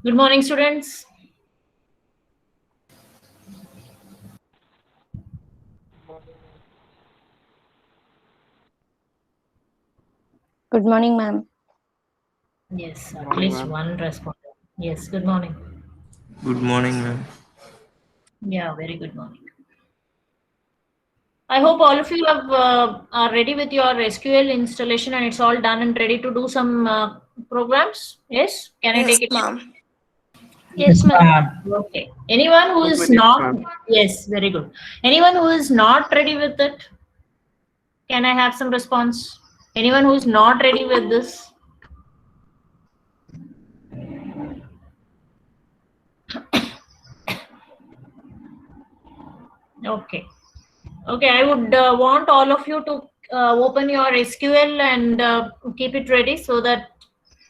Good morning, students. Good morning, ma'am. Yes, at Morning, least ma'am. one respondent. Yes, good morning. Good morning, ma'am. Yeah, very good morning. I hope all of you are ready with your SQL installation and it's all done and ready to do some programs. Yes, can I Yes, take it? ma'am. Yes, Yes, ma'am. okay. Anyone who 2 is minutes, not, ma'am. yes, very good. Anyone who is not ready with it, can I have some response? Anyone who is not ready with this? Okay. Okay, I would want all of you to open your SQL and keep it ready so that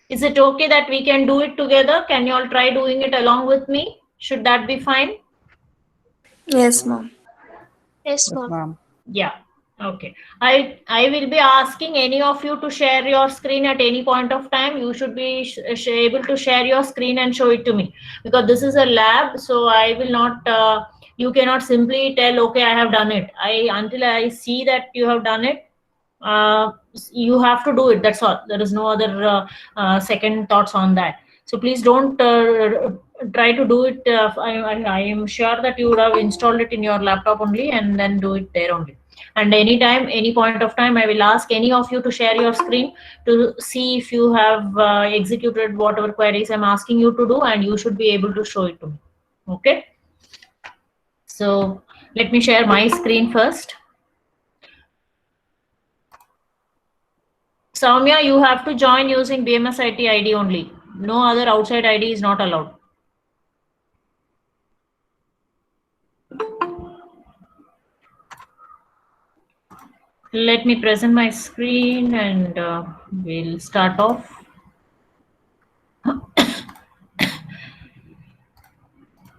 is it okay that we can do it together? Can you all try doing it along with me? Should that be fine? Yes, ma'am. Yes, ma'am. Yeah. Okay. I will be asking any of you to share your screen at any point of time. You should be able to share your screen and show it to me because this is a lab. So I will not. You cannot simply tell, okay, I have done it. Until I see that you have done it. Uh, you have to do it. That's all. There is no other second thoughts on that. So please don't try to do it. I am sure that you would have installed it in your laptop only and then do it there only. And anytime, any point of time, I will ask any of you to share your screen to see if you have executed whatever queries I'm asking you to do, and you should be able to show it to me. Okay. So let me share my screen first. Soumya, you have to join using BMS IT ID only. No other outside ID is not allowed. Let me present my screen and we'll start off.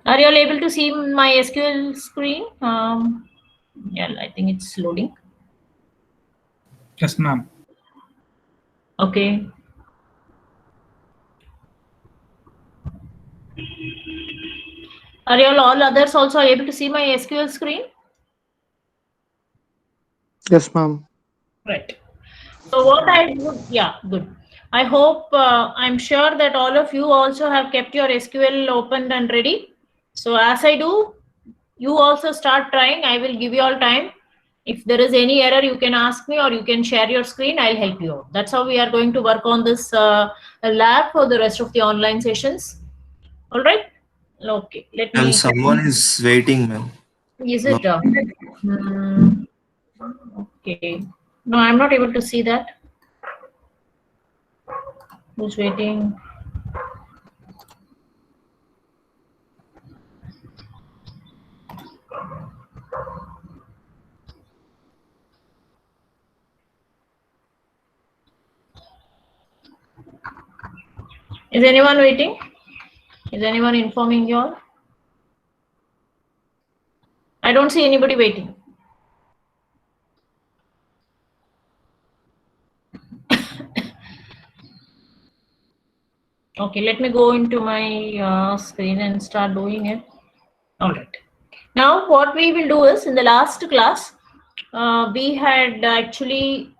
Are you all able to see my SQL screen? Yeah, I think it's loading. Yes, ma'am. Okay. Are you all others also able to see my SQL screen? Yes, ma'am. Right. So what I would, yeah, good. I hope, I'm sure that all of you also have kept your SQL opened and ready. So as I do, you also start trying. I will give you all time. If there is any error, you can ask me or you can share your screen. I'll help you out. That's how we are going to work on this lab for the rest of the online sessions. All right. Okay. Let And me. someone is waiting, ma'am. Is No. it? Hmm, okay. No, I'm not able to see that. Who's waiting? Is anyone waiting? Is anyone informing you all? I don't see anybody waiting. Okay, let me go into my screen and start doing it. All right. Now, what we will do is in the last class, we had actually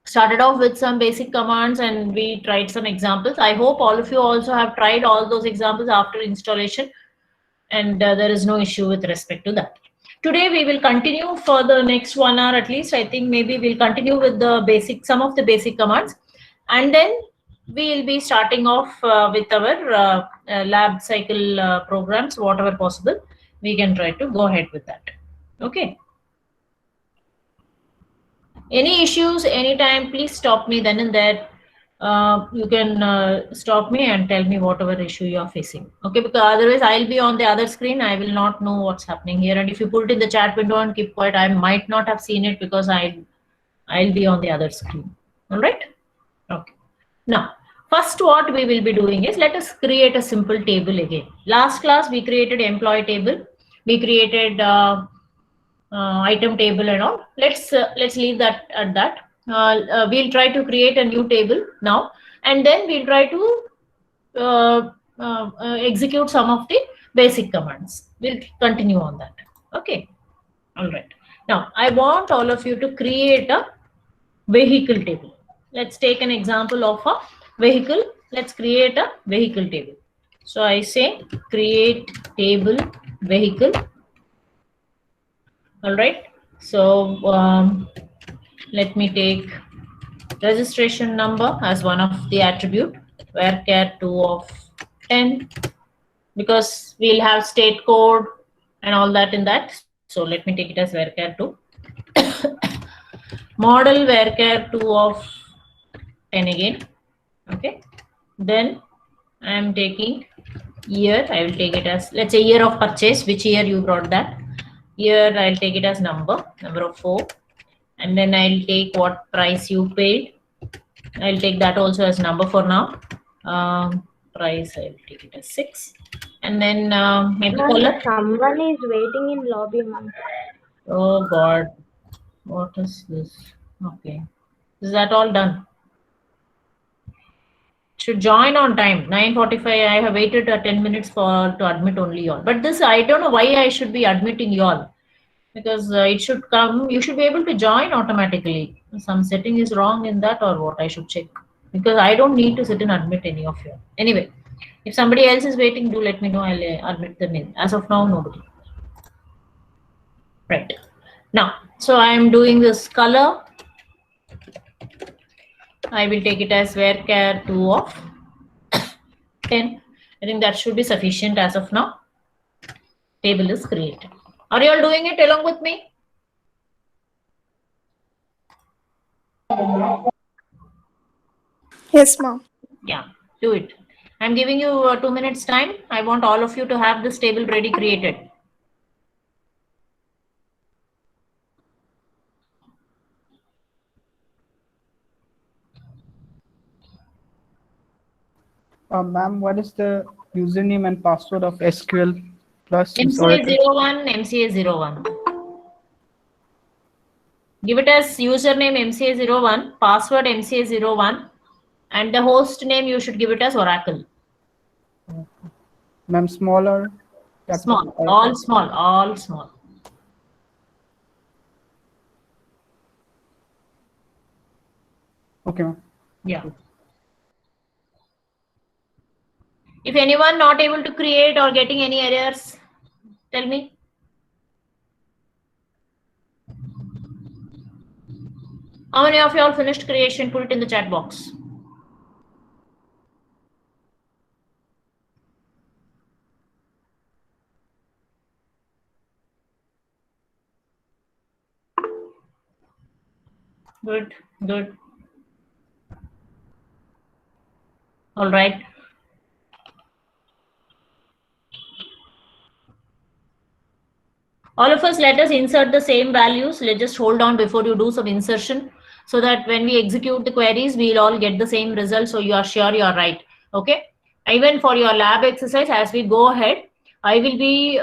started off with some basic commands and we tried some examples. I hope all of you also have tried all those examples after installation and there is no issue with respect to that. Today we will continue for the next 1 hour at least. I think maybe we'll continue with the basic, some of the basic commands, and then we will be starting off with our lab cycle programs, whatever possible. We can try to go ahead with that. Okay. Any issues, anytime, please stop me then and there. You can stop me and tell me whatever issue you are facing. Okay, because otherwise I'll be on the other screen. I will not know what's happening here. And if you put it in the chat window and keep quiet, I might not have seen it because I'll be on the other screen. All right. Okay. Now, first what we will be doing is let us create a simple table again. Last class we created employee table. We created item table and all. Let's leave that at that. We'll try to create a new table now, and then we'll try to execute some of the basic commands. We'll continue on that. Okay. All right. Now, I want all of you to create a vehicle table. Let's take an example of a vehicle. Let's create a vehicle table. So I say create table vehicle. All right. So let me take registration number as one of the attribute, varchar 2 of 10, because we'll have state code and all that in that. So let me take it as varchar 2. Model varchar 2 of 10 again. Okay. Then I am taking year. I will take it as, let's say, year of purchase, which year you brought that. Year I'll take it as number of 4. And then I'll take what price you paid. I'll take that also as number for now. Price, I'll take it as 6. And then maybe color. Someone is waiting in lobby, ma'am. Oh God, what is this? Okay, is that all done? Should join on time. 9:45. I have waited 10 minutes to admit only y'all. But this, I don't know why I should be admitting y'all, because it should come. You should be able to join automatically. Some setting is wrong in that, or what? I should check, because I don't need to sit and admit any of you. Anyway, if somebody else is waiting, do let me know. I'll admit the name. As of now, nobody. Right. Now, so I am doing this color. I will take it as varchar 2 of 10. I think that should be sufficient as of now. Table is created. Are you all doing it along with me? Yes, ma'am. Yeah, do it. I'm giving you 2 minutes time. I want all of you to have this table ready created. Ma'am, what is the username and password of SQL Plus? MCA01, MCA01. Give it as username MCA01, password MCA01, and the host name you should give it as Oracle. Ma'am, smaller? Small, all small, all small. Okay, ma'am. Yeah. If anyone not able to create or getting any errors, tell me. How many of you all finished creation? Put it in the chat box. Good, good. All right. All of us, let us insert the same values. Let's just hold on before you do some insertion, so that when we execute the queries, we'll all get the same result. So you are sure you are right. Okay. Even for your lab exercise, as we go ahead, I will be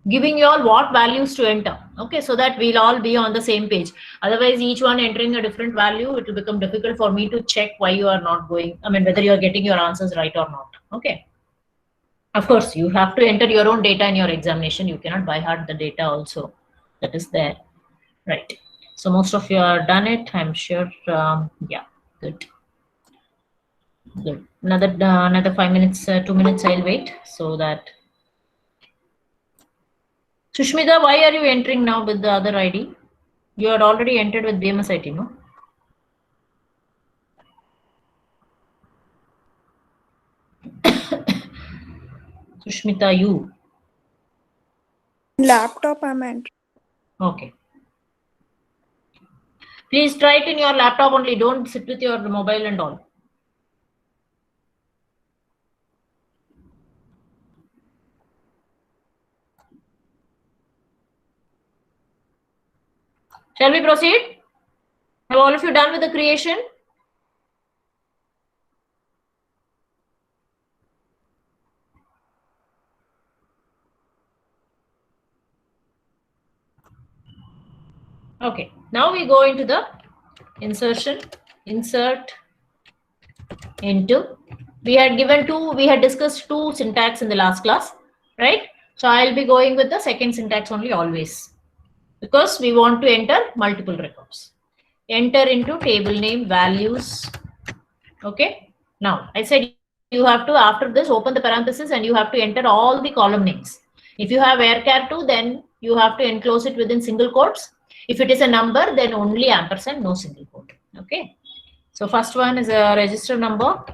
giving you all what values to enter. Okay. So that we'll all be on the same page. Otherwise, each one entering a different value, it will become difficult for me to check why you are not going. I mean, whether you are getting your answers right or not. Okay. Of course, you have to enter your own data in your examination. You cannot by heart the data also that is there. Right. So most of you are done it, I'm sure. Yeah, good. Good. Another 5 minutes, 2 minutes, I'll wait so that. Sushmita, why are you entering now with the other ID? You had already entered with BMS IT, no? Sushmita, you. Laptop I'm entering. Okay. Please try it in your laptop only. Don't sit with your mobile and all. Shall we proceed? Have all of you done with the creation? Okay, now we go into the insertion. Insert into We had discussed two syntax in the last class, right? So I'll be going with the second syntax only always, because we want to enter multiple records. Enter into table name values. Okay. Now I said you have to, after this, open the parenthesis and you have to enter all the column names. If you have varchar2, then you have to enclose it within single quotes. If it is a number, then only ampersand, no single quote. Okay. So first one is a register number,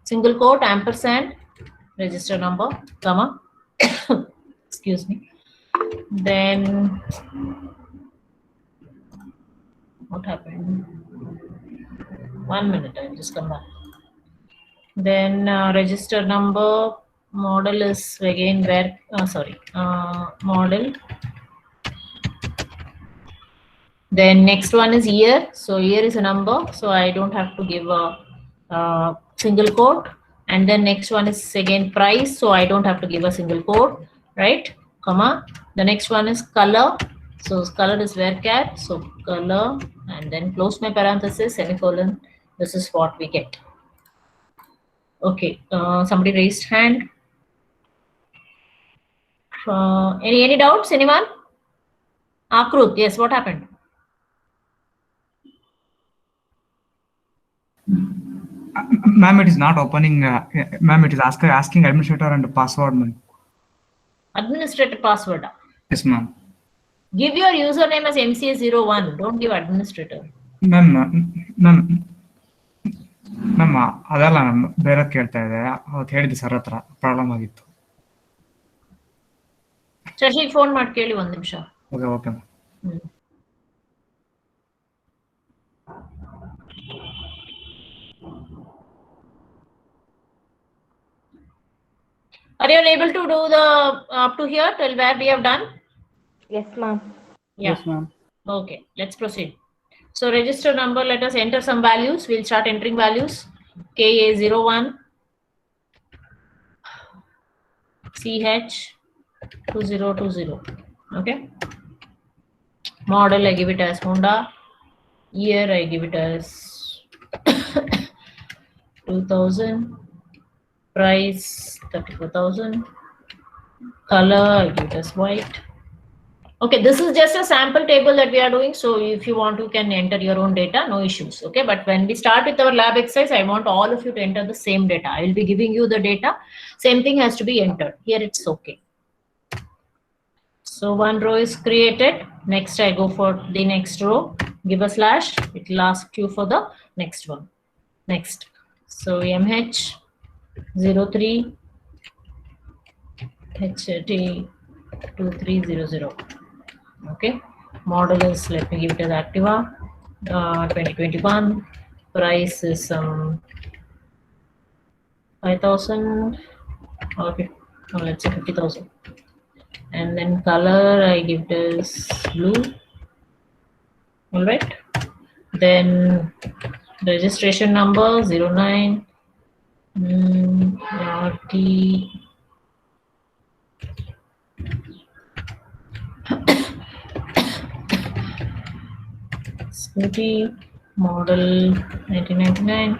single quote, ampersand, register number, comma. Excuse me. Then what happened? 1 minute, I'll just come back. Then register number, model is again where, model. Then next one is year. So year is a number, so I don't have to give a single quote. And then next one is again price, so I don't have to give a single quote, right? Comma. The next one is color. So color is varchar, so color, and then close my parenthesis, semicolon. This is what we get. Okay, somebody raised hand. Any doubts? Anyone? Akrut, yes. What happened? Ma'am, it is not opening. Ma'am, it is asking administrator and password, ma'am. Administrator password. Yes, ma'am. Give your username as MCA01. Don't give administrator. Ma'am, ಅದಲ್ಲ ma'am ಬೇರೆ ಕೇಳ್ತಾ ಇದೆ. ಅವತ್ತು ಹೇಳಿದ್ದೆ sir ಹತ್ರ problem ಆಗಿತ್ತು. Shashi phone ಮಾಡಿ ಕೇಳಿ ಒಂದು ನಿಮಿಷ. Okay ma'am. Are you able to do the up to here till where we have done? Yes, ma'am. Yeah. Yes, ma'am. Okay, let's proceed. So register number, let us enter some values. We'll start entering values. KA01, CH 2020. Okay. Model I give it as Honda. Year I give it as 2000. Price 34,000. Color I give it as white. Okay, this is just a sample table that we are doing. So if you want to, can enter your own data, no issues. Okay, but when we start with our lab exercise, I want all of you to enter the same data. I will be giving you the data. Same thing has to be entered. Here it's okay. So one row is created. Next I go for the next row. Give a slash. It will ask you for the next one. Next. So MH 03 HT 2300. Okay, model is, let me give it as Activa 2021. Price is 5,000. Okay, now let's say 50,000. And then color I give it as blue. All right. Then registration number 09 RT Scooty, model 1999,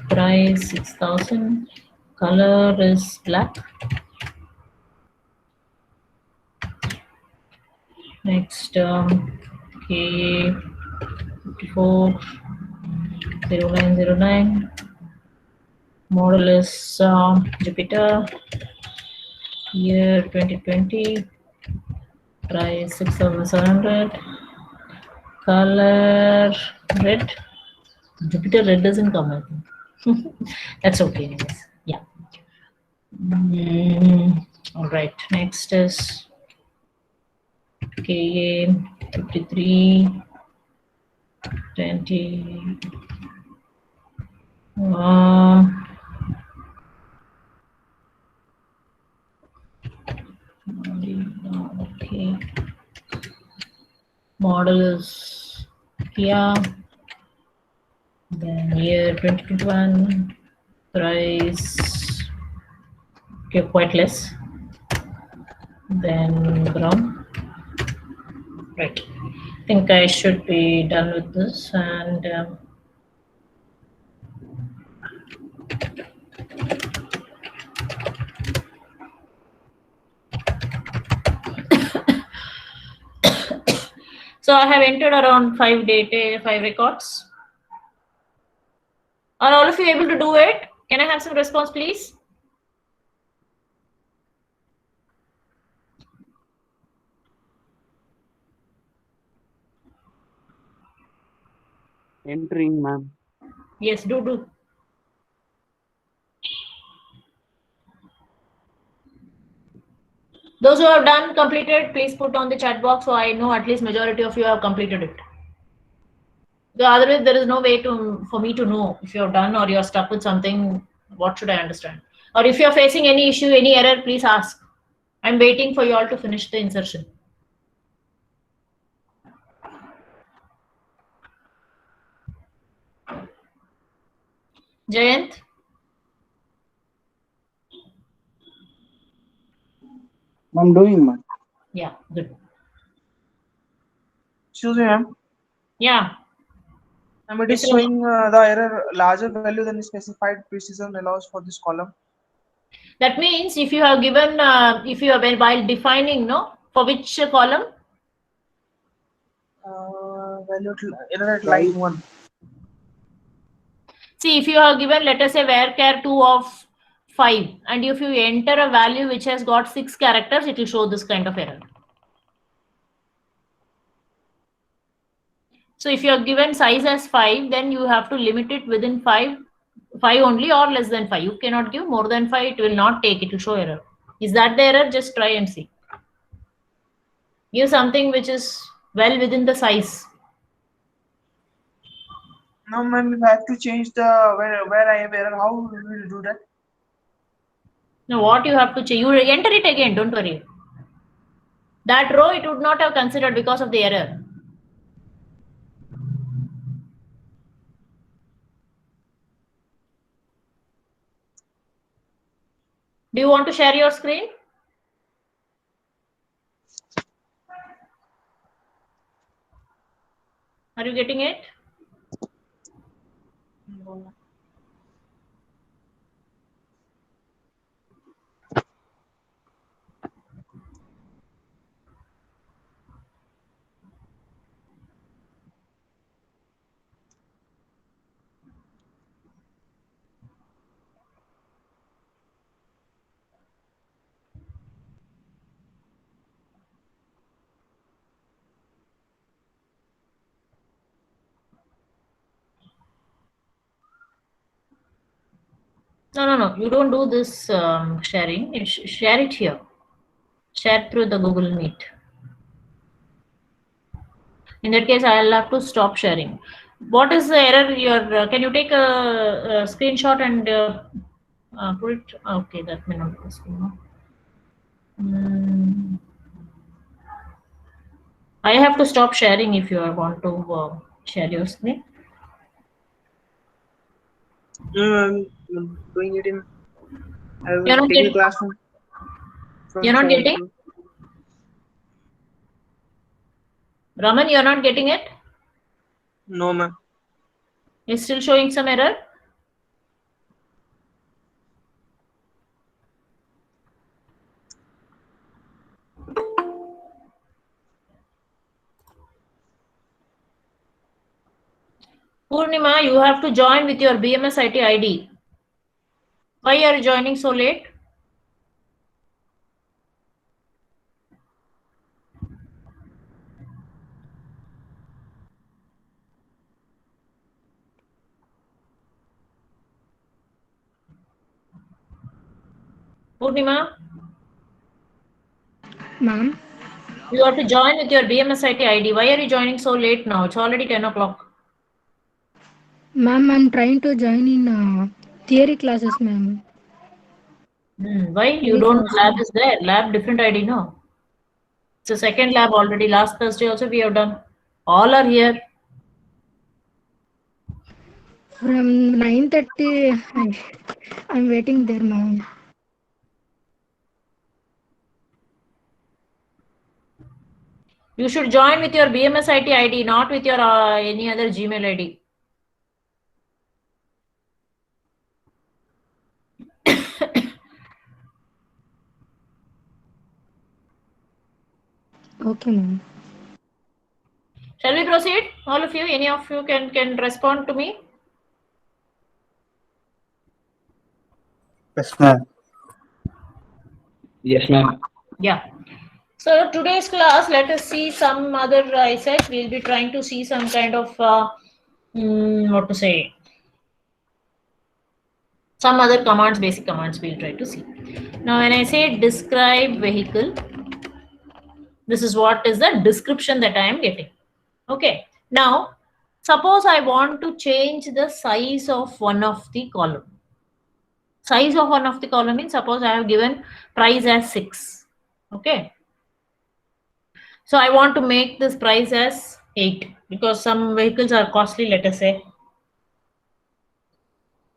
price 6,000, color is black. Next, K54 0909, model is Jupiter, year 2020, price 6,700. Color red. Jupiter red doesn't come, I think. That's okay, anyways. Yeah. All right. Next is KA 53 20. Okay. Model is Kia. Then year 2021. Price, okay, quite less. Then brown. Right. I think I should be done with this, and So I have entered around 5 data, 5 records. Are all of you able to do it? Can I have some response, please? Entering, ma'am. Yes, do. Those who have done completed, please put on the chat box so I know at least majority of you have completed it. The otherwise, there is no way for me to know if you have done or you are stuck with something. What should I understand? Or if you are facing any issue, any error, please ask. I'm waiting for you all to finish the insertion. Jayant? I'm doing, ma'am. Yeah, good. Excuse me, ma'am. Yeah. It is showing the error larger value than the specified precision allows for this column. That means if you have given, if you have been while defining, no, for which column? Value error at line 1. See, if you have given, let us say, varchar 2 of 5, and if you enter a value which has got 6 characters, it will show this kind of error. So if you are given size as 5, then you have to limit it within 5 only or less than 5. You cannot give more than 5, it will not take, it will show error. Is that the error? Just try and see. Give something which is well within the size. No, ma'am, we have to change the where I have error. How we will do that? Now what you have to change, you enter it again, don't worry. That row it would not have considered because of the error. Do you want to share your screen? Are you getting it? No. You don't do this sharing. You share it here. Share through the Google Meet. In that case, I'll have to stop sharing. What is the error? Can you take a screenshot and put it? Okay, that may not be possible. No? I have to stop sharing if you want to share your screen. No, I'm doing it in. I You're will not take getting. the classroom. You're not getting. Raman, you're not getting it. No, ma'am. It's still showing some error. Purnima, you have to join with your BMS IT ID. Why are you joining so late? Purnima? Ma'am. You have to join with your BMS IT ID. Why are you joining so late now? It's already 10 o'clock. Ma'am, I'm trying to join in theory classes, ma'am. Why? You don't know lab is there. Lab different ID, no? It's a second lab already. Last Thursday also we have done. All are here. From 9:30, I'm waiting there, ma'am. You should join with your BMS IT ID, not with your any other Gmail ID. Okay, ma'am. Shall we proceed? All of you, any of you can respond to me? Yes, ma'am. Yes, ma'am. Yeah. So today's class, let us see some other, I said we'll be trying to see some kind of, what to say, some other commands, basic commands we'll try to see. Now when I say describe vehicle, this is what is the description that I am getting. Okay. Now, suppose I want to change the size of one of the column. Size of one of the column means suppose I have given price as 6. Okay. So I want to make this price as 8 because some vehicles are costly, let us say.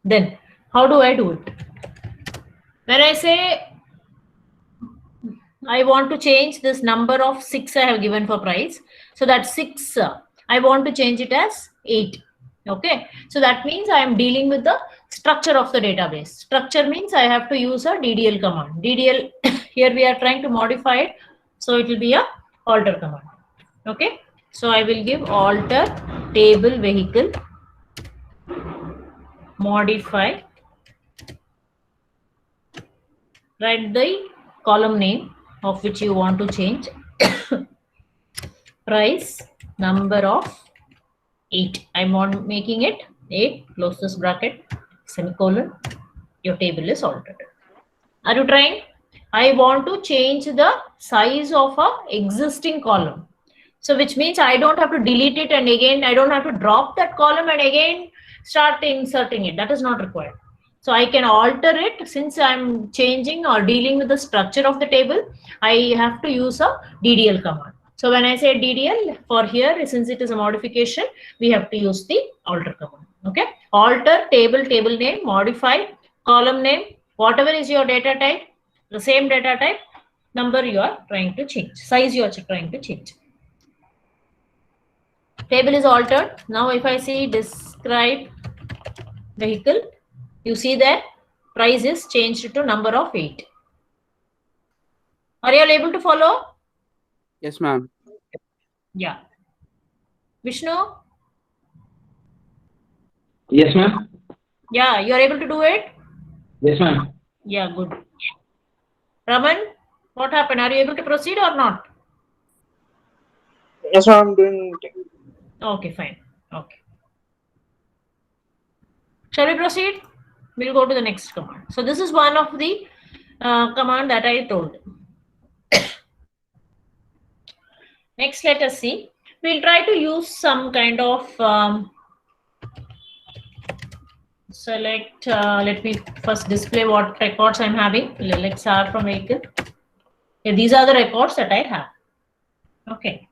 Then how do I do it? When I say I want to change this number of 6 I have given for price, so that 6 I want to change it as 8. Okay, so that means I am dealing with the structure of the database. Structure means I have to use a DDL command. DDL here we are trying to modify it, so it will be a alter command. Okay, so I will give alter table vehicle modify, write the column name of which you want to change, price number of 8. I'm making it 8, close this bracket, semicolon, your table is altered. Are you trying? I want to change the size of a existing column. So which means I don't have to delete it and again I don't have to drop that column and again start inserting it. That is not required. So I can alter it since I'm changing or dealing with the structure of the table. I have to use a DDL command. So when I say DDL for here, since it is a modification, we have to use the alter command. Okay. Alter table, table name, modify, column name, whatever is your data type, the same data type, number you are trying to change, size you are trying to change. Table is altered. Now if I see describe vehicle, you see that price is changed to number of 8. Are you all able to follow? Yes, ma'am. Yeah. Vishnu? Yes, ma'am. Yeah, you are able to do it? Yes, ma'am. Yeah, good. Raman, what happened? Are you able to proceed or not? Yes, ma'am. I'm doing it. Okay, fine. Okay. Shall we proceed? We'll go to the next command. So this is one of the command that I told. Next, let us see. We'll try to use some kind of select. Let me first display what records I'm having. Let's start from vehicle. Yeah, these are the records that I have. Okay.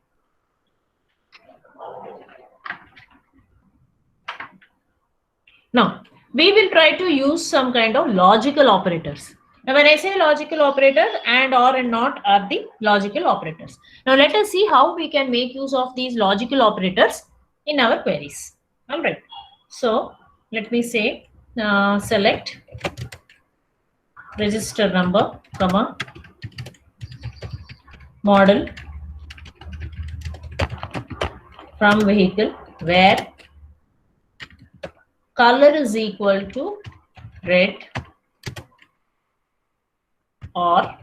Now, we will try to use some kind of logical operators. Now, when I say logical operators, and or and not are the logical operators. Now, let us see how we can make use of these logical operators in our queries. All right. So, let me say select register number, comma, model from vehicle where color is equal to red or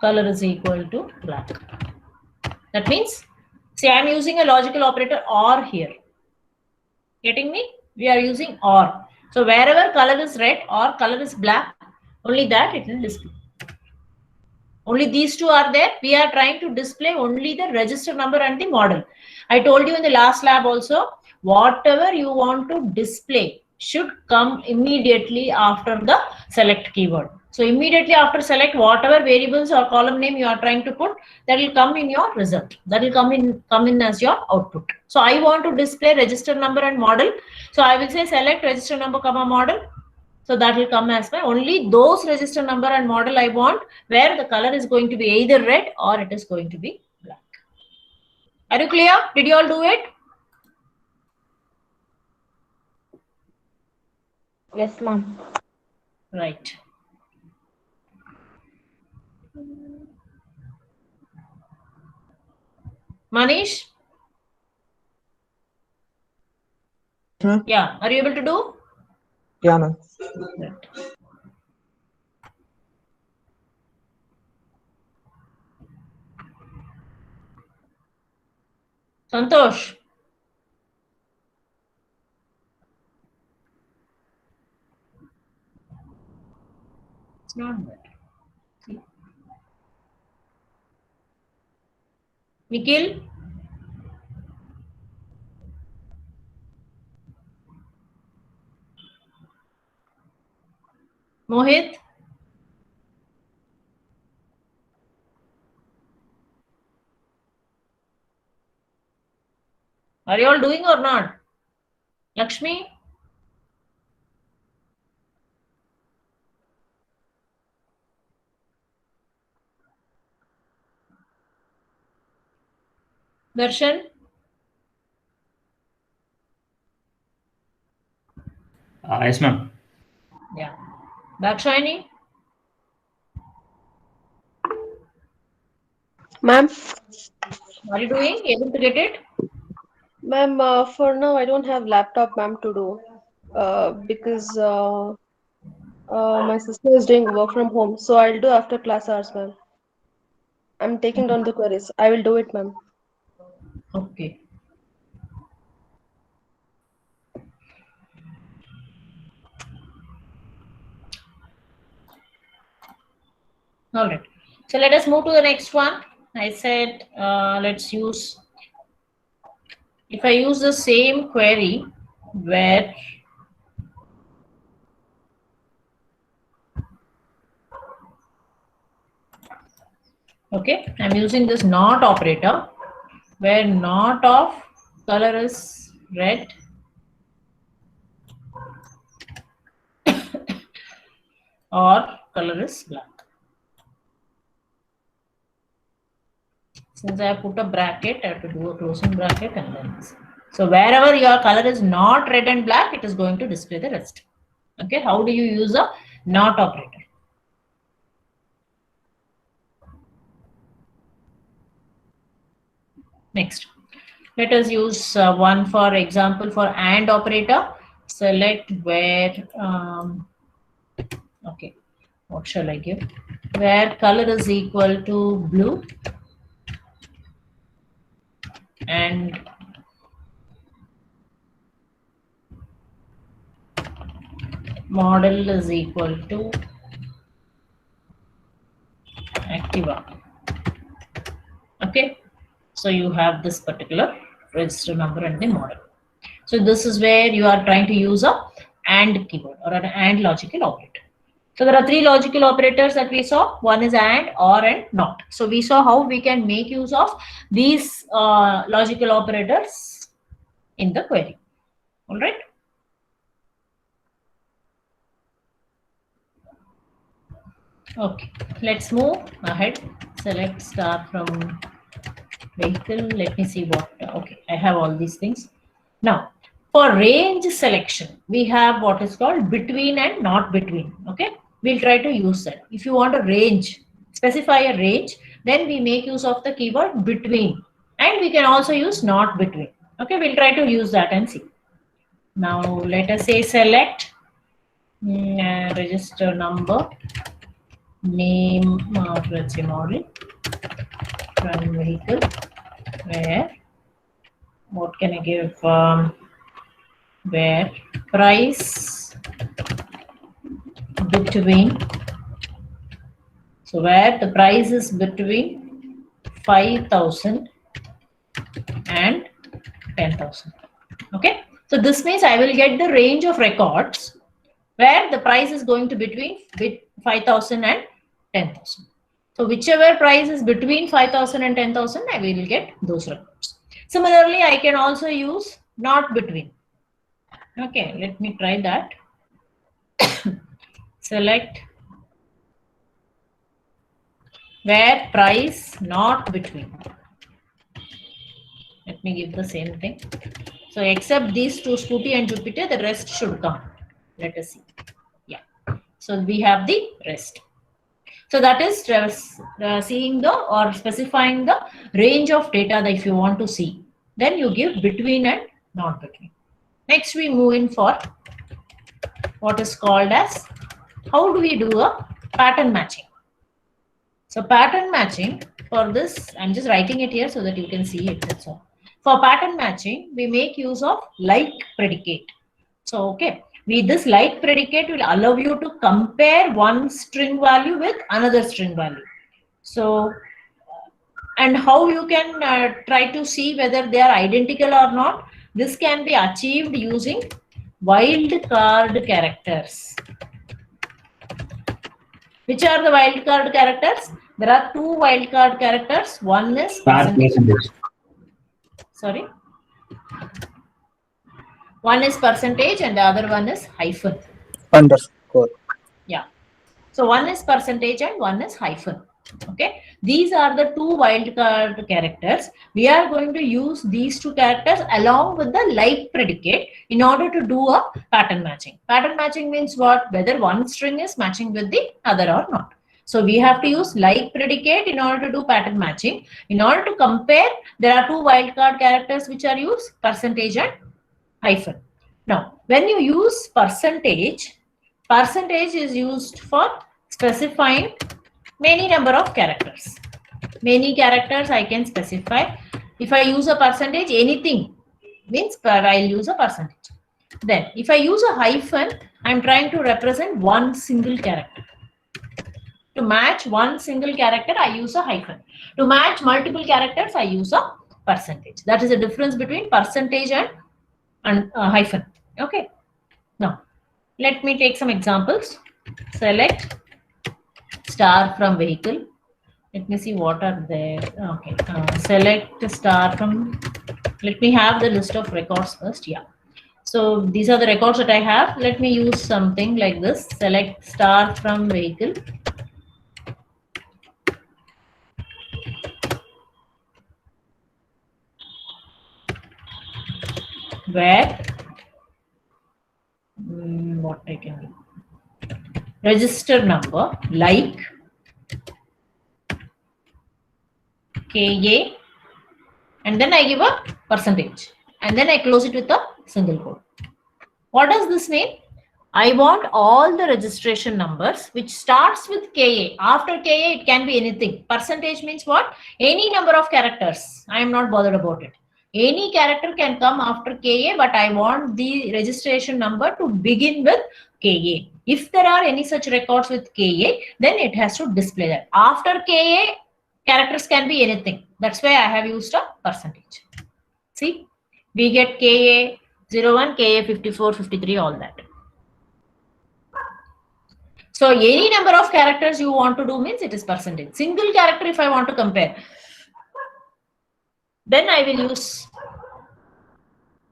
color is equal to black. That means, see, I am using a logical operator or here. Getting me? We are using or. So wherever color is red or color is black, only that it will display. Only these two are there. We are trying to display only the register number and the model. I told you in the last lab also, whatever you want to display should come immediately after the select keyword. So immediately after select, whatever variables or column name you are trying to put, that will come in your result. That will come in as your output. So I want to display register number and model. So I will say select register number comma model. So that will come as my only those register number and model I want where the color is going to be either red or it is going to be black. Are you clear? Did you all do it? Yes, ma'am. Right. Manish? Ma'am. Yeah, are you able to do? Yeah, ma'am. Right. Santosh? It's not bad. See. Nikhil? Mohit? Are you all doing or not? Lakshmi? Darshan? Yes, ma'am. Yeah. Dakshayani? Ma'am, Are you doing? Able to get it? ma'am, for now I don't have laptop, ma'am, to do because my sister is doing work from home, so I'll do after class hours, ma'am. I'm taking down the queries. I will do it, ma'am. Okay. All right. So let us move to the next one. I said let's use, if I use the same query where okay, I'm using this not operator where not of color is red or color is black. Since I have put a bracket, I have to do a closing bracket and then this. So wherever your color is not red and black, it is going to display the rest. Okay, how do you use a not operator? Next, let us use one for example for AND operator. Select where, okay, what shall I give? Where color is equal to blue and model is equal to Activa. Okay, so you have this particular register number and the model. So this is where you are trying to use a AND keyword or an AND logical operator. So there are three logical operators that we saw. One is AND, OR, and NOT. So we saw how we can make use of these logical operators in the query. All right. Okay, let's move ahead. Select start from vehicle. Let me see what, okay, I have all these things. Now, for range selection, we have what is called between and not between. Okay, we'll try to use that. If you want a range, specify a range, then we make use of the keyword between, and we can also use not between. Okay, we'll try to use that and see. Now, let us say select register number, name, let's say model, from vehicle, where, what can I give, where price between, so where the price is between 5,000 and 10,000. Okay, so this means I will get the range of records where the price is going to between 5,000 and 10,000. So whichever price is between 5,000 and 10,000, I will get those records. Similarly, I can also use not between. Okay, let me try that. Select where price not between. Let me give the same thing. So except these two, Scooty and Jupiter, the rest should come. Let us see. Yeah. So we have the rest. So that is seeing the or specifying the range of data that if you want to see. Then you give between and not between. Next we move in for what is called as how do we do a pattern matching. So pattern matching, for this I'm just writing it here so that you can see it. That's all. For pattern matching we make use of like predicate. So okay, this like predicate will allow you to compare one string value with another string value. So and how you can try to see whether they are identical or not. This can be achieved using wildcard characters. Which are the wildcard characters? There are two wildcard characters. One is percentage. Sorry. One is percentage and the other one is hyphen. Underscore. Yeah. So one is percentage and one is hyphen. Okay. These are the two wildcard characters. We are going to use these two characters along with the like predicate in order to do a pattern matching. Pattern matching means what? Whether one string is matching with the other or not. So we have to use like predicate in order to do pattern matching. In order to compare, there are two wildcard characters which are used, percentage and hyphen. Now, when you use percentage is used for specifying many number of characters. Many characters I can specify. If I use a percentage, anything means I'll use a percentage. Then, if I use a hyphen, I'm trying to represent one single character. To match one single character, I use a hyphen. To match multiple characters, I use a percentage. That is the difference between percentage and hyphen. Okay. Now, let me take some examples. Select star from vehicle. Let me see what are there. Okay. Select star from. Let me have the list of records first. Yeah. So these are the records that I have. Let me use something like this. Select star from vehicle. Where what I can do, register number like KA and then I give a percentage and then I close it with a single quote. What does this mean? I want all the registration numbers which starts with KA. After KA it can be anything. Percentage means what? Any number of characters. I am not bothered about it. Any character can come after KA, but I want the registration number to begin with KA. If there are any such records with KA, then it has to display that. After KA, characters can be anything. That's why I have used a percentage. See, we get KA 01, KA 54, 53, all that. So any number of characters you want to do means it is percentage. Single character if I want to compare, then I will use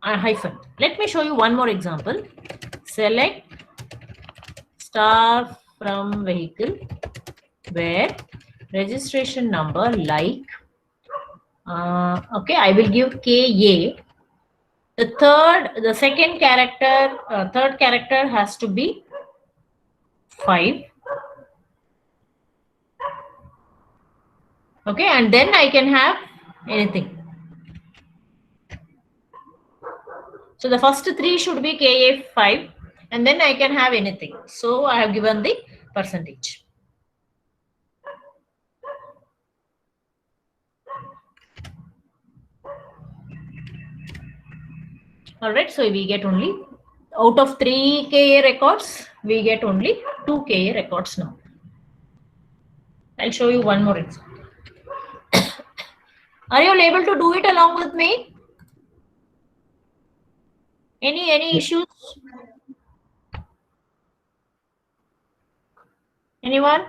a hyphen. Let me show you one more example. Select star from vehicle where registration number like, okay, I will give KA. The second character, third character has to be 5. Okay, and then I can have anything. So the first 3 should be KA 5 and then I can have anything. So I have given the percentage. All right, so we get only out of 3 KA records, we get only 2 KA records now. I'll show you one more example. Are you able to do it along with me? Any issues? Anyone?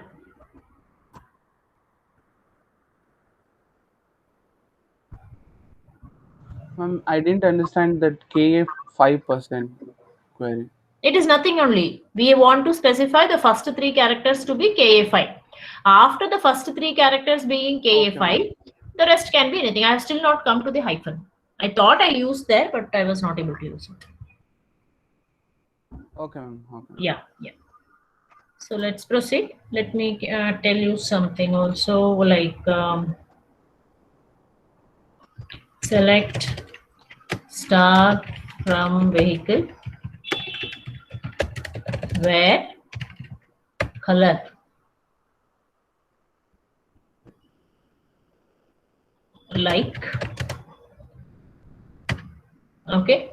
I didn't understand that KA 5% query. It is nothing only. We want to specify the first 3 characters to be KA 5. After the first 3 characters being KA 5, the rest can be anything. I have still not come to the hyphen. I thought I used there, but I was not able to use it. Okay, ma'am. Okay. Yeah, yeah. So let's proceed. Let me tell you something also, like select star from vehicle where color like, okay,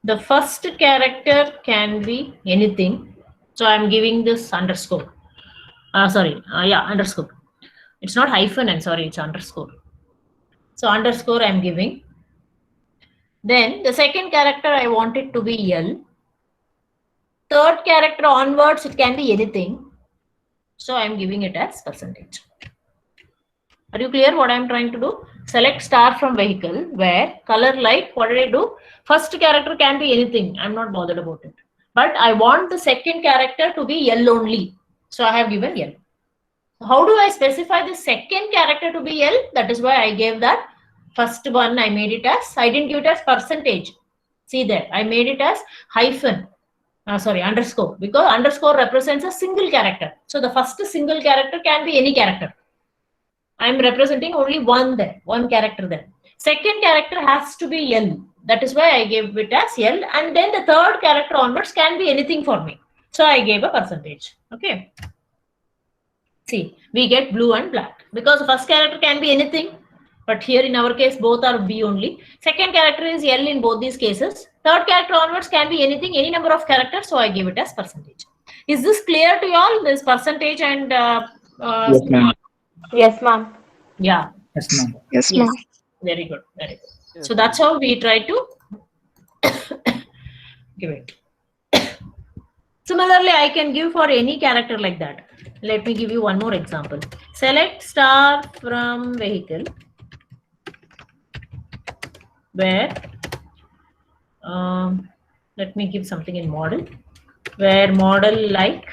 the first character can be anything, so I'm giving this underscore, underscore, it's not hyphen, I'm sorry, it's underscore, so underscore I'm giving. Then the second character I want it to be L, third character onwards it can be anything, so I'm giving it as percentage. Are you clear what I'm trying to do? Select star from vehicle where color like, what did I do? First character can be anything, I'm not bothered about it, but I want the second character to be L only, so I have given L. How do I specify the second character to be L? That is why I gave that first one, I made it as, I didn't give it as percentage. See there, I made it as hyphen, underscore, because underscore represents a single character. So the first single character can be any character. I'm representing only one there, one character there. Second character has to be L. That is why I gave it as L. And then the third character onwards can be anything for me. So I gave a percentage. Okay. See, we get blue and black because the first character can be anything. But here in our case, both are B only. Second character is L in both these cases. Third character onwards can be anything, any number of characters. So I give it as percentage. Is this clear to you all? This percentage and Yes, ma'am. Yes, ma'am. yeah. Yes, ma'am. Yes, Yes. ma'am. Very good. Very good. So that's how we try to give it. Similarly, I can give for any character like that. Let me give you one more example. Select star from vehicle where, let me give something in model, where model like,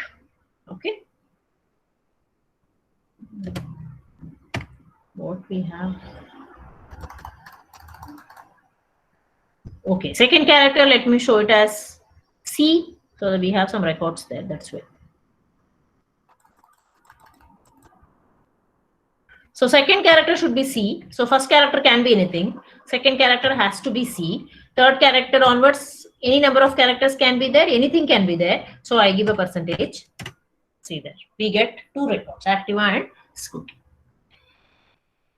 okay. What we have. Okay, second character, let me show it as C, so that we have some records there, that's why. So second character should be C. So first character can be anything. Second character has to be C. Third character onwards, any number of characters can be there, anything can be there. So I give a percentage. See there, we get two records, Activa and Scooty.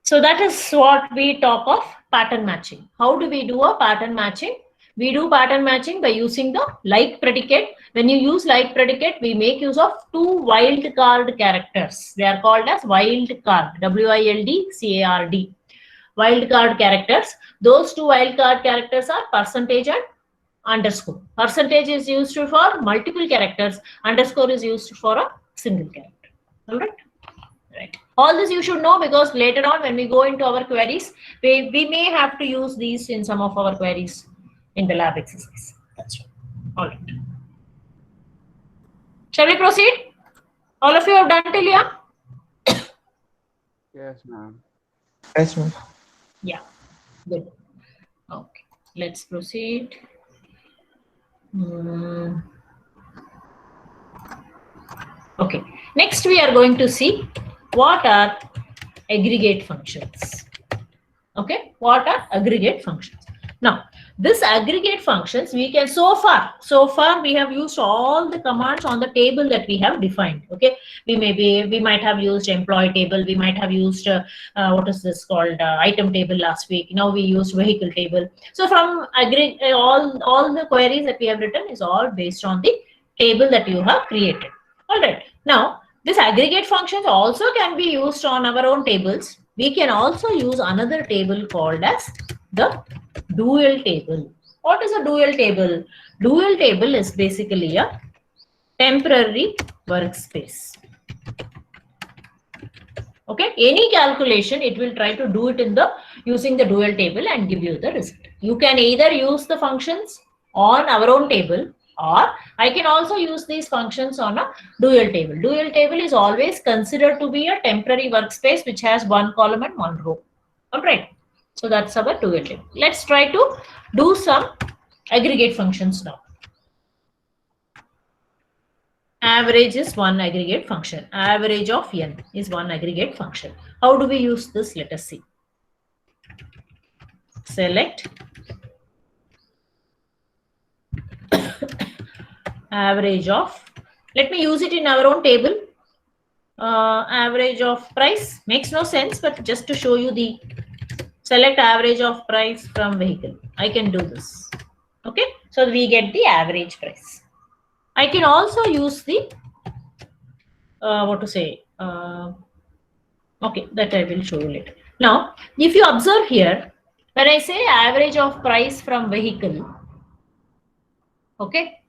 So that is what we talk of pattern matching. How do we do a pattern matching? We do pattern matching by using the like predicate. When you use like predicate, we make use of two wildcard characters. They are called as wildcard, W-I-L-D-C-A-R-D. Wildcard characters. Those two wildcard characters are percentage and underscore. Percentage is used for multiple characters. Underscore is used for a single character. All right. Right. All this you should know because later on when we go into our queries, we may have to use these in some of our queries in the lab exercise. That's right. All right. Shall we proceed? All of you have done till here? Yes, ma'am. Yes, ma'am. Yeah. Good. Okay. Let's proceed. Okay. Next we are going to see what are aggregate functions. Okay, what are aggregate functions? Now, this aggregate functions we can so far we have used all the commands on the table that we have defined. Okay, we might have used employee table, we might have used what is this called item table last week. Now we used vehicle table. So from all the queries that we have written is all based on the table that you have created. All right. Now, this aggregate functions also can be used on our own tables. We can also use another table called as the dual table. What is a dual table? Dual table is basically a temporary workspace. Okay, any calculation it will try to do it in the using the dual table and give you the result. You can either use the functions on our own table, or I can also use these functions on a dual table. Dual table is always considered to be a temporary workspace which has one column and one row. All right. So that's our dual table. Let's try to do some aggregate functions now. Average is one aggregate function. Average of n is one aggregate function. How do we use this? Let us see. Select average of, let me use it in our own table. Average of price makes no sense, but just to show you the select average of price from vehicle. I can do this. Okay, so we get the average price. I can also use the okay, that I will show you later. Now, if you observe here, when I say average of price from vehicle, okay,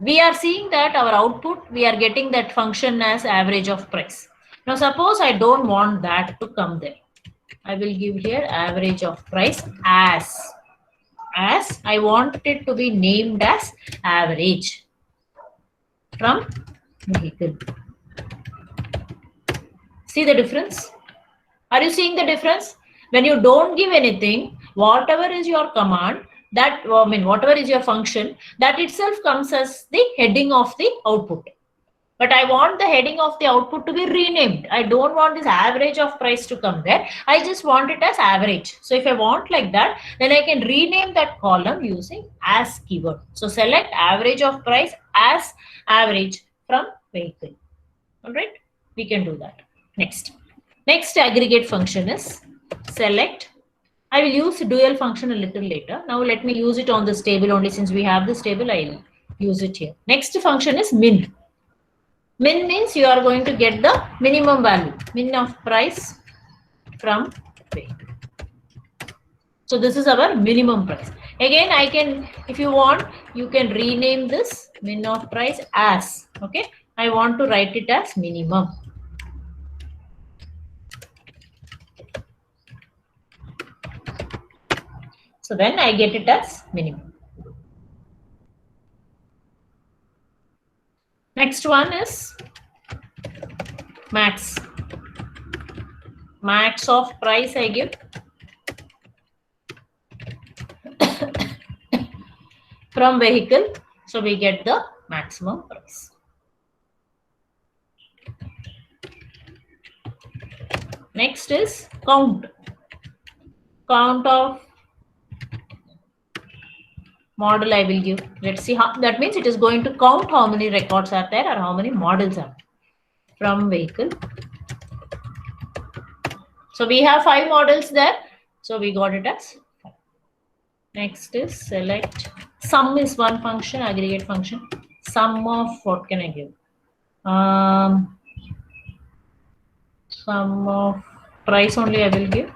we are seeing that our output, we are getting that function as average of price. Now, suppose I don't want that to come there. I will give here average of price as I want it to be named as average from vehicle. See the difference? Are you seeing the difference? When you don't give anything, whatever is your command, that, whatever is your function, that itself comes as the heading of the output. But I want the heading of the output to be renamed. I don't want this average of price to come there. I just want it as average. So if I want like that, then I can rename that column using as keyword. So select average of price as average from vehicle. All right, we can do that. Next aggregate function is select. I will use dual function a little later. Now let me use it on this table only. Since we have this table, I will use it here. Next function is min. Min means you are going to get the minimum value, min of price from vehicle. So this is our minimum price. Again, I can, if you want, you can rename this min of price as, okay, I want to write it as minimum. So then I get it as minimum. Next one is max. Max of price I give from vehicle. So we get the maximum price. Next is count. Count of model I will give. Let's see how that means. It is going to count how many records are there or how many models are from vehicle. So we have 5 models there. So we got it as 5. Next is select. Sum is one function, aggregate function. Sum of what can I give? Sum of price only I will give.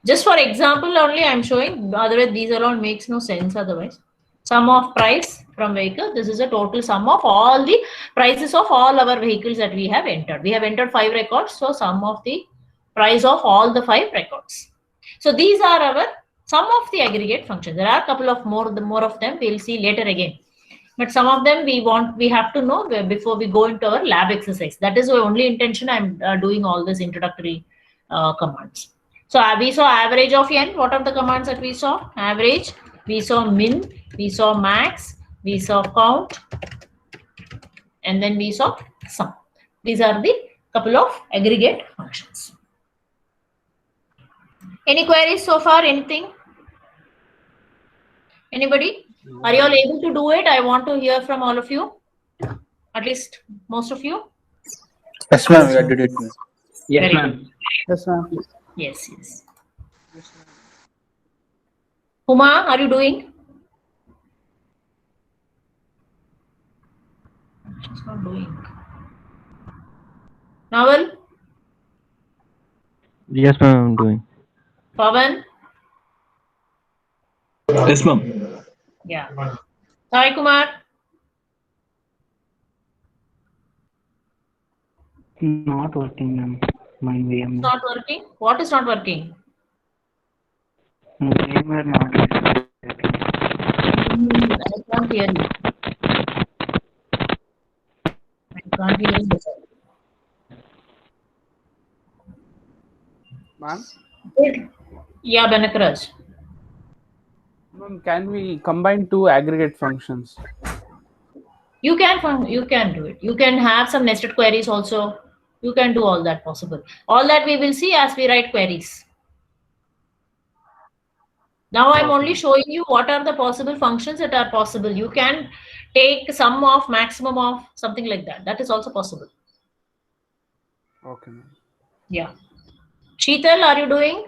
Just for example only I am showing, otherwise these alone makes no sense otherwise. Sum of price from vehicle, this is a total sum of all the prices of all our vehicles that we have entered. We have entered 5 records, so sum of the price of all the 5 records. So these are our sum of the aggregate functions. There are a couple of more of them we will see later again. But some of them we have to know before we go into our lab exercise. That is the only intention I am doing all this introductory commands. So we saw average of n. What are the commands that we saw? Average, we saw min, we saw max, we saw count, and then we saw sum. These are the couple of aggregate functions. Any queries so far? Anything? Anybody? Are you all able to do it? I want to hear from all of you. At least most of you. Yes, ma'am. We did it. Yes, ma'am. Yes, ma'am. Yes, yes. Huma, are you doing? She's not doing. Naval? Yes, ma'am, I'm doing. Pavan? Yes, ma'am. Yeah. Sai Kumar? Not working, ma'am. My VM. It's not working? What is not working? VMware not working. I can't hear you. I can't hear you. Ma'am? Yeah, Banakraj. No, Can we combine two aggregate functions? You can do it. You can have some nested queries also. You can do all that possible. All that we will see as we write queries. Now I'm only showing you what are the possible functions that are possible. You can take sum of, maximum of, something like that. That is also possible. Okay, ma'am. Yeah. Sheetal, are you doing?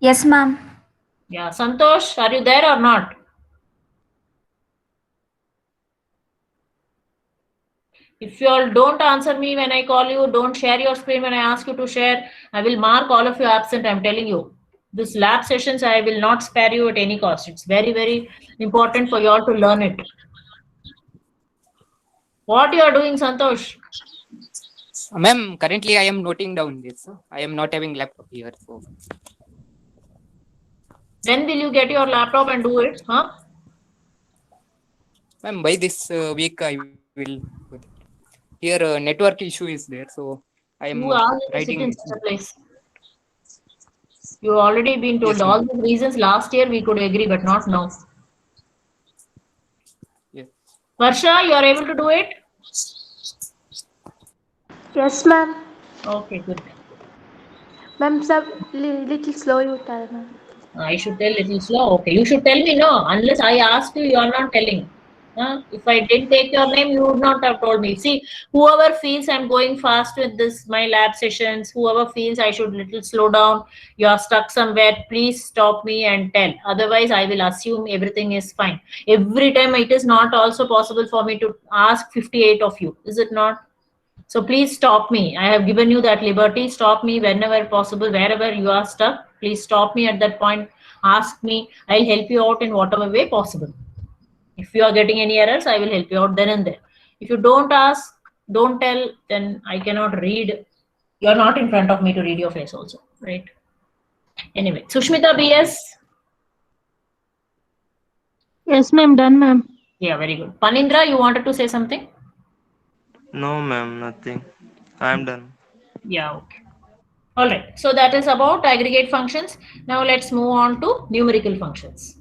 Yes, ma'am. Yeah. Santosh, are you there or not? If you all don't answer me when I call you, don't share your screen when I ask you to share, I will mark all of you absent. I'm telling you. This lab sessions, I will not spare you at any cost. It's very, very important for you all to learn it. What you are doing, Santosh? Ma'am, currently I am noting down this. I am not having laptop here. So. When will you get your laptop and do it? Huh? Ma'am, by this week I will. Here network issue is there, so I am You are writing in this. such a place. You already been told Yes, all the reasons last year we could agree, but not now. Yes. Varsha, you are able to do it? Yes, ma'am. Okay, good. Ma'am, sir, little slow you tell, ma'am. I should tell little slow. Okay, you should tell me no. Unless I ask you, you are not telling. If I didn't take your name, you would not have told me. See, whoever feels I'm going fast with this, my lab sessions, whoever feels I should little slow down, you are stuck somewhere, please stop me and tell. Otherwise, I will assume everything is fine. Every time it is not also possible for me to ask 58 of you. Is it not? So please stop me. I have given you that liberty. Stop me whenever possible, wherever you are stuck. Please stop me at that point. Ask me. I'll help you out in whatever way possible. If you are getting any errors, I will help you out then and there. If you don't ask, don't tell, then I cannot read. You're not in front of me to read your face also, right? Anyway, Sushmita BS. Yes, ma'am. Done, ma'am. Yeah, very good. Panindra, you wanted to say something? No, ma'am, nothing. I am done. Yeah, okay. All right. So that is about aggregate functions. Now let's move on to numerical functions.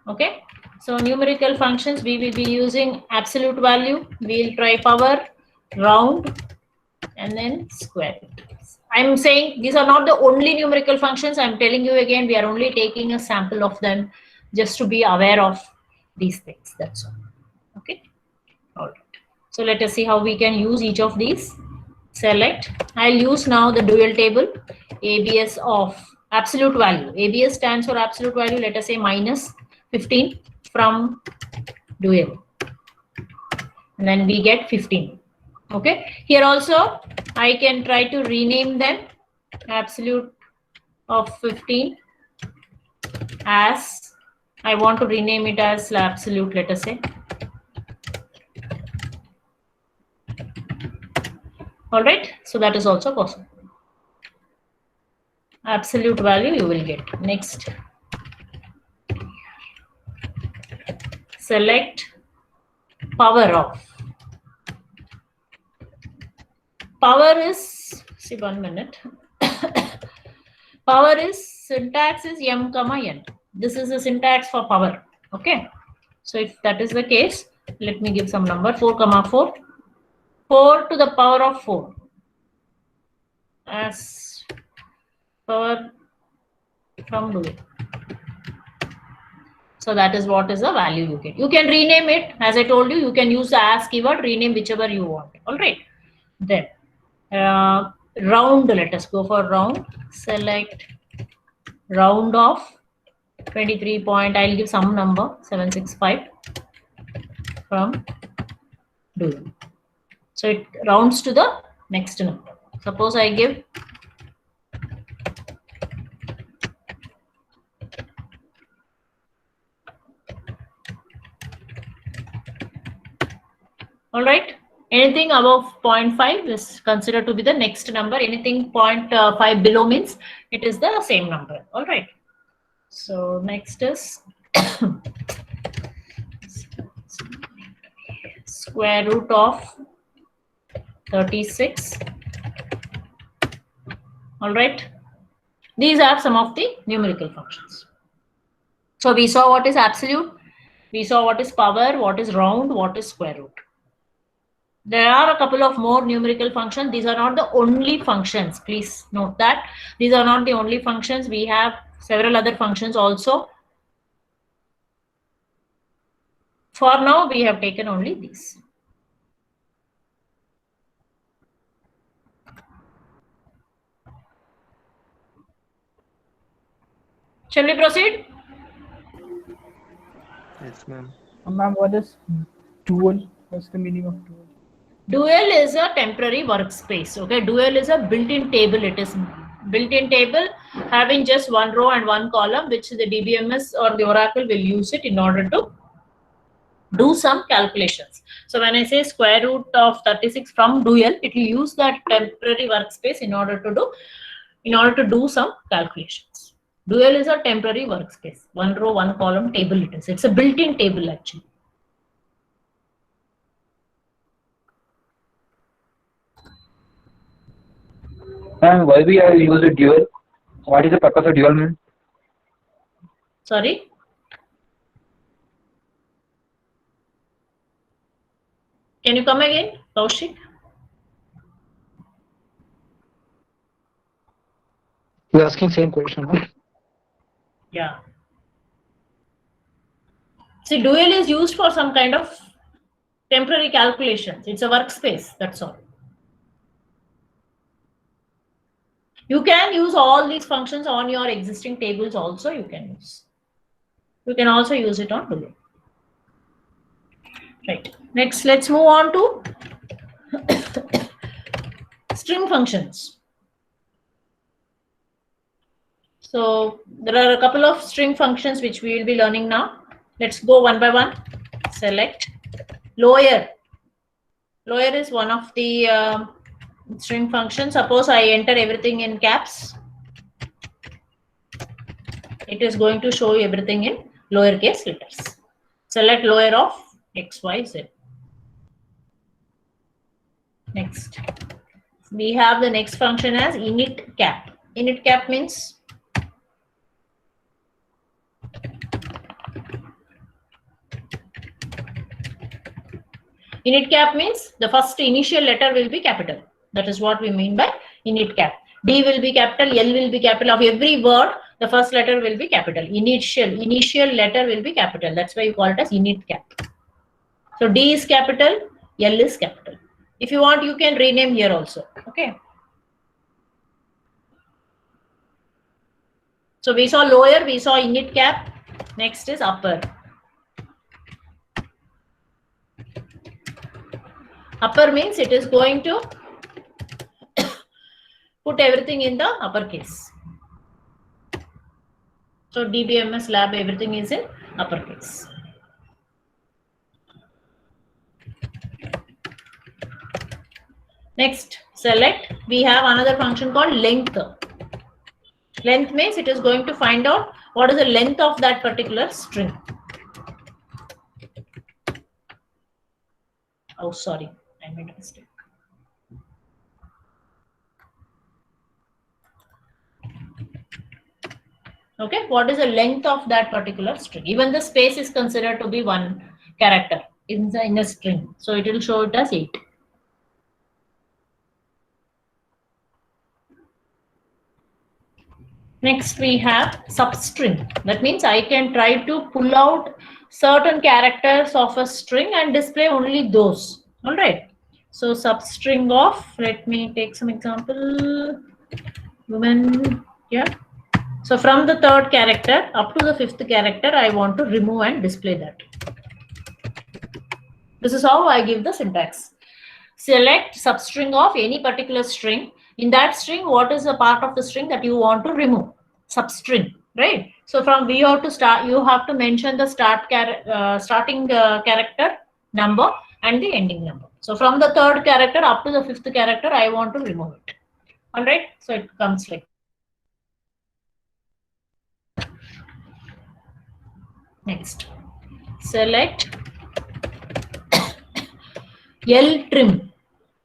Okay. So numerical functions, we will be using absolute value. We'll try power, round, and then square. I'm saying these are not the only numerical functions. I'm telling you again, we are only taking a sample of them just to be aware of these things. That's all. Okay. All right. So let us see how we can use each of these. Select. I'll use now the dual table. ABS of absolute value. ABS stands for absolute value. Let us say minus 15 from dual. And then we get 15. Okay. Here also, I can try to rename them. Absolute of 15 as, I want to rename it as absolute, let us say. All right, so that is also possible. Absolute value you will get. Next, select power of. Power is, see 1 minute. Power is, syntax is m comma n. This is the syntax for power. Okay, so if that is the case, let me give some number 4 comma 4. 4 to the power of 4 as power from dual. So that is what is the value you get. You can rename it. As I told you, you can use the as keyword, rename whichever you want. All right. Then round, let us go for round. Select round of 23 point. I'll give some number 765 from dual. So it rounds to the next number. Suppose I give all right. Anything above 0.5 is considered to be the next number. Anything 0.5 below means it is the same number. All right. So next is square root of 36 All right. These are some of the numerical functions. So we saw what is absolute, we saw what is power, what is round, what is square root. There are a couple of more numerical functions. These are not the only functions. Please note that these are not the only functions. We have several other functions also. For now, we have taken only these. Shall we proceed? Yes, ma'am. Ma'am, what is dual? What's the meaning of dual? Dual is a temporary workspace. Okay, dual is a built-in table. It is built-in table having just one row and one column, which the DBMS or the Oracle will use it in order to do some calculations. So when I say square root of 36 from dual, it will use that temporary workspace in order to do some calculations. Dual is a temporary workspace. One row, one column table it is. It's a built-in table actually. Ma'am, why we are using dual? What is the purpose of dual, ma'am? Sorry? Can you come again, Kaushik? You're asking same question, huh? Yeah. See, dual is used for some kind of temporary calculations. It's a workspace, that's all. You can use all these functions on your existing tables also, you can use. You can also use it on dual. Right. Next, let's move on to string functions. So there are a couple of string functions which we will be learning now. Let's go one by one. Select lower. Lower is one of the string functions. Suppose I enter everything in caps. It is going to show you everything in lowercase letters. Select lower of X, Y, Z. Next, we have the next function as init cap. Init cap means the first initial letter will be capital. That is what we mean by init cap. D will be capital, L will be capital. Of every word, the first letter will be capital. Initial letter will be capital. That's why you call it as init cap. So D is capital, L is capital. If you want, you can rename here also. Okay. So we saw lower, we saw init cap. Next is upper. Upper means it is going to put everything in the uppercase. So DBMS lab, everything is in uppercase. Next, select. We have another function called length. Length means it is going to find out what is the length of that particular string. Oh, sorry, I made a mistake. Okay, what is the length of that particular string? Even the space is considered to be one character in a string. So it will show it as 8. Next, we have substring. That means I can try to pull out certain characters of a string and display only those. All right. So substring of, let me take some example. Woman, yeah. So from the 3rd character up to the 5th character, I want to remove and display that. This is how I give the syntax. Select substring of any particular string. In that string, what is the part of the string that you want to remove? Substring, right? So from we have to start, you have to mention the starting character number and the ending number. So from the 3rd character up to the 5th character, I want to remove it. All right. So it comes like. Next, select L trim.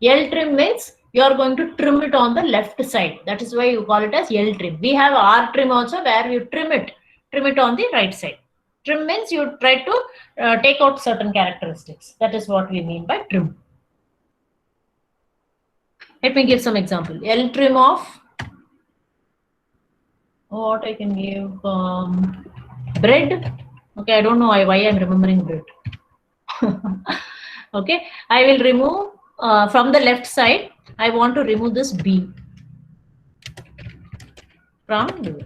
L trim means you are going to trim it on the left side. That is why you call it as L trim. We have R trim also, where you trim it on the right side. Trim means you try to take out certain characteristics. That is what we mean by trim. Let me give some example. L trim of what I can give, bread. Okay, I don't know why I'm remembering bread. Okay, I will remove from the left side. I want to remove this B from dual.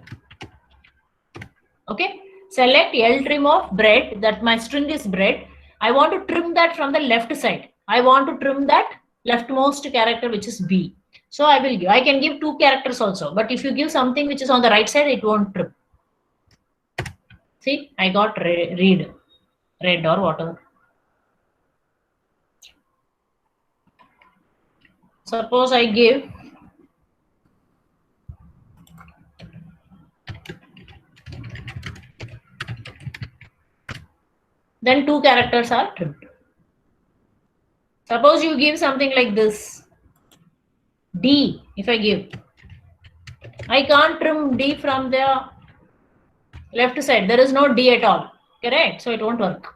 Okay, select L trim of bread. That my string is bread. I want to trim that from the left side. I want to trim that leftmost character, which is B. So I will give. I can give 2 characters also, but if you give something which is on the right side, it won't trim. See, I got red or whatever. Suppose I give then 2 characters are trimmed. Suppose you give something like this, D. If I give, I can't trim D from the left side. There is no D at all. Correct? So it won't work.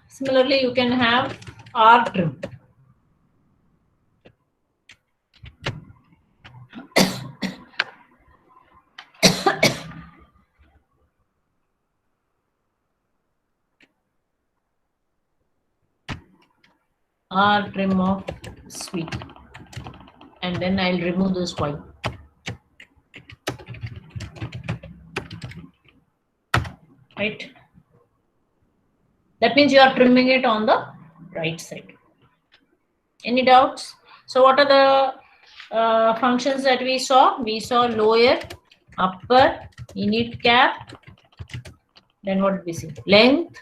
Similarly, you can have R trim. R trim of sweet, and then I'll remove this Y. Right? That means you are trimming it on the right side. Any doubts? So what are the functions that we saw? We saw lower, upper, init cap. Then what did we see? Length.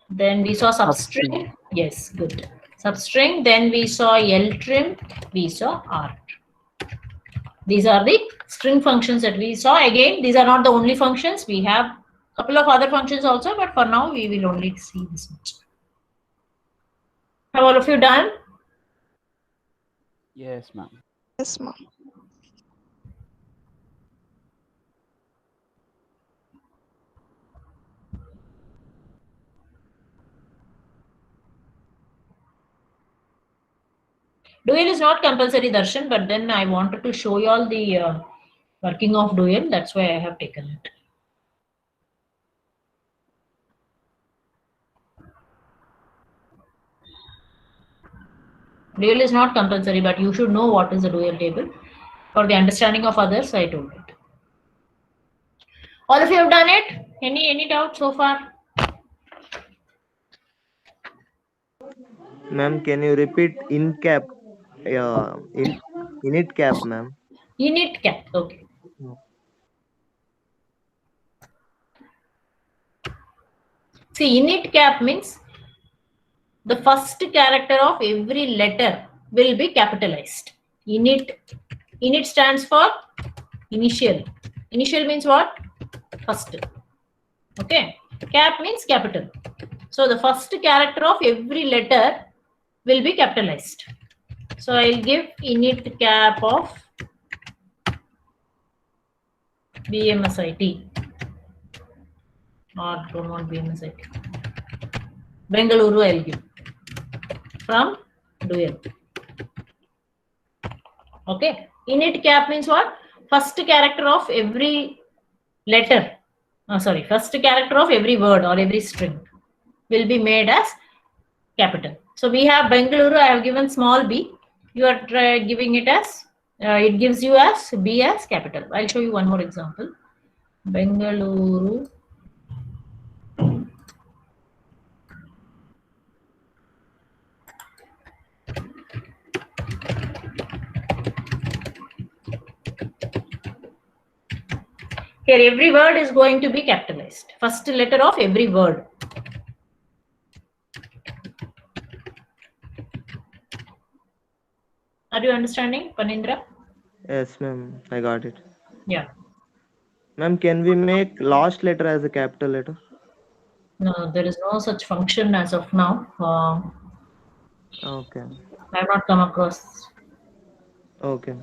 Then we saw substring. Yes, good. Substring. Then we saw L trim. We saw R. These are the string functions that we saw. Again, these are not the only functions. We have a couple of other functions also, but for now we will only see this much. Have all of you done? Yes, ma'am. Yes, ma'am. Dual is not compulsory, Darshan, but then I wanted to show you all the working of dual. That's why I have taken it. Dual is not compulsory, but you should know what is the dual table. For the understanding of others, I told it. All of you have done it? Any doubt so far? Ma'am, can you repeat in cap? Init cap, ma'am. Init cap. Okay. No. See, init cap means the first character of every letter will be capitalized. Init stands for initial. Initial means what? First. Okay. Cap means capital. So the first character of every letter will be capitalized. So I'll give init cap of BMSIT. Or don't want BMSIT. Bengaluru I'll give from dual. Okay. Init cap means what? First character of every letter. First character of every word or every string will be made as capital. So we have Bengaluru. I have given small b. You are giving it as it gives you as b as capital. I'll show you one more example. Bengaluru. Here, every word is going to be capitalized. First letter of every word. Are you understanding, Panindra? Yes, ma'am. I got it. Yeah. Ma'am, can we make last letter as a capital letter? No, there is no such function as of now. Okay. I have not come across. Okay.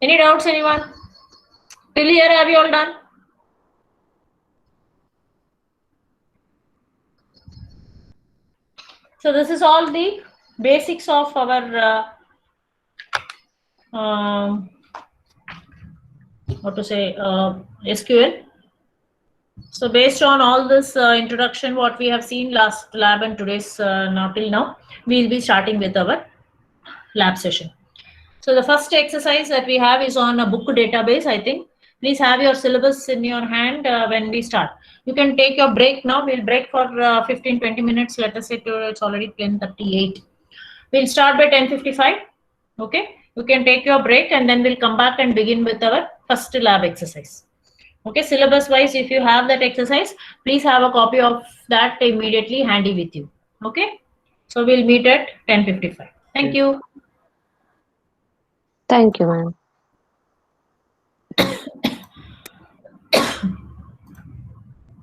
Any doubts, anyone? Till here, have you all done? So this is all the basics of our what to say, SQL. So based on all this introduction, what we have seen last lab and today's now till now, we'll be starting with our lab session. So the first exercise that we have is on a book database, I think. Please have your syllabus in your hand when we start. You can take your break now. We'll break for 15-20 minutes. Let us say it's already 10:38. We'll start by 10:55. Okay. You can take your break and then we'll come back and begin with our first lab exercise. Okay. Syllabus wise, if you have that exercise, please have a copy of that immediately handy with you. Okay. So we'll meet at 10:55. Thank you. Thank you, ma'am.